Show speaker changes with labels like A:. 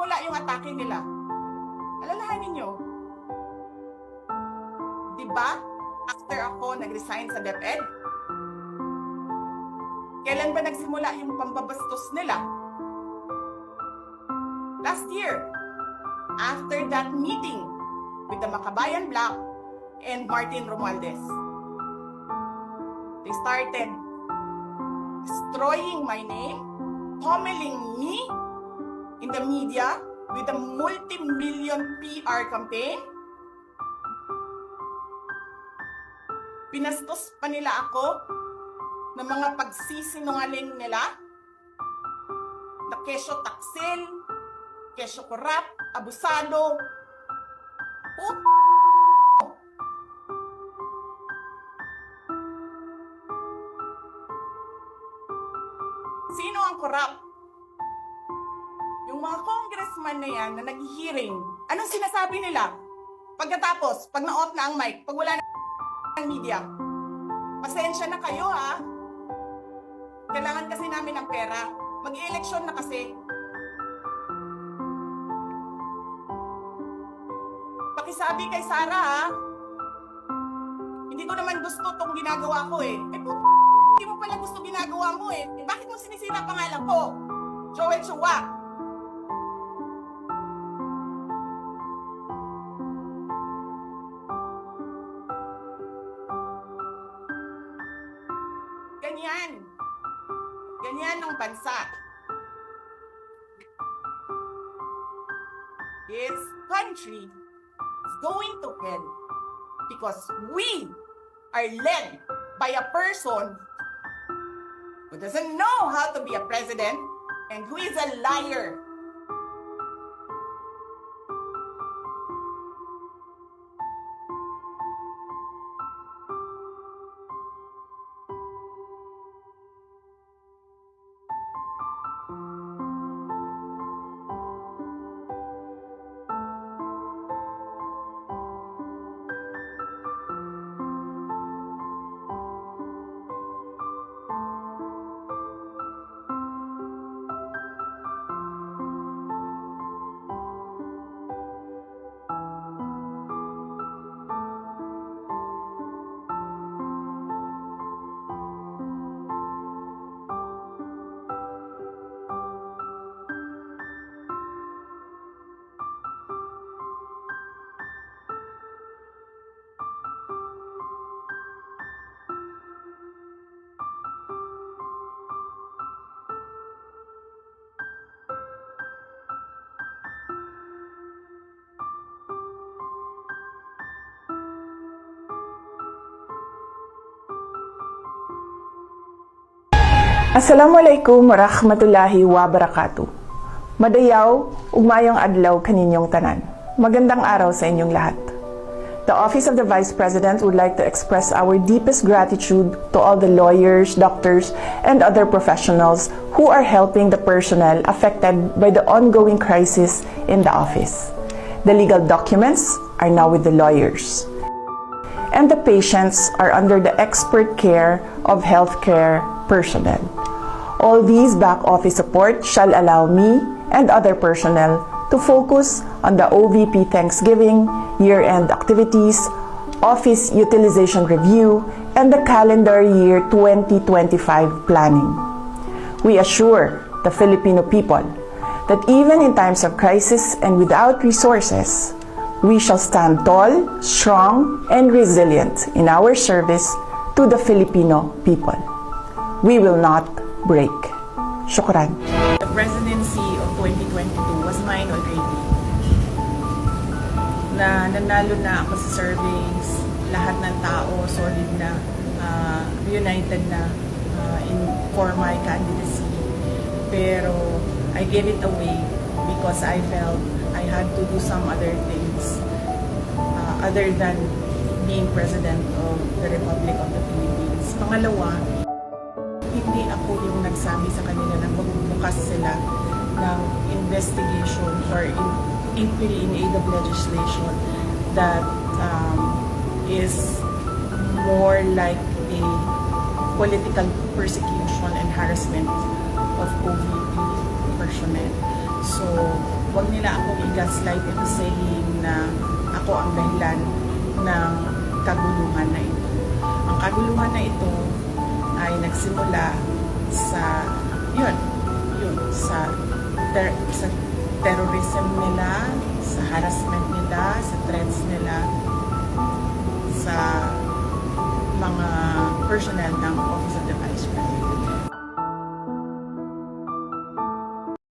A: nagsimula yung atake nila? Alalahanin nyo. Diba? After ako nag-resign sa DepEd, kailan ba nagsimula yung pambabastos nila? Last year, after that meeting with the Makabayan Black and Martin Romualdez. They started destroying my name, pummeling me in the media with a multi-million PR campaign. Pinastos pa nila ako ng mga pagsisinungaling nila na kesyo taksil, kesyo korap, abusado. Sino ang korap? Yung mga congressman na yan na nag-hearing, anong sinasabi nila? Pagkatapos, pag na-off na ang mic, pag wala na ang media, pasensya na kayo ha. Kailangan kasi namin ng pera. Mag-eleksyon na kasi. Pakisabi kay Sara ha. Hindi ko naman gusto tong ginagawa ko eh. Hindi mo pala gusto ginagawa mo eh. Bakit mo sinisira pangalan ko? Joel Chua. Ganyan. Ganyan ang bansa. This country is going to hell because we are led by a person who doesn't know how to be a president and who is a liar.
B: Assalamualaikum warahmatullahi wabarakatuh. Madayaw, ugmayong adlaw kaninyong tanan. Magandang araw sa inyong lahat. The Office of the Vice President would like to express our deepest gratitude to all the lawyers, doctors, and other professionals who are helping the personnel affected by the ongoing crisis in the office. The legal documents are now with the lawyers, and the patients are under the expert care of healthcare personnel. All these back office support shall allow me and other personnel to focus on the OVP Thanksgiving, year-end activities, office utilization review, and the calendar year 2025 planning. We assure the Filipino people that even in times of crisis and without resources, we shall stand tall, strong, and resilient in our service to the Filipino people. We will not break. Shukran.
A: The presidency of 2022 was mine already. Nanalo na ako sa surveys, lahat ng tao solid na, united na for my candidacy. Pero I gave it away because I felt I had to do some other things other than being President of the Republic of the Philippines. Pangalawa, hindi ako yung nagsabi sa kanila na magbubukas sila ng investigation or inquiry in aid of legislation that is more like a political persecution and harassment of OVP personnel. So, huwag nila akong i-gaslight into saying na ako ang dahilan ng kaguluhan na ito. Ang kaguluhan na ito ay nagsimula sa sa terrorism nila, sa harassment nila, sa threats nila, sa mga personnel ng Office of the Vice President.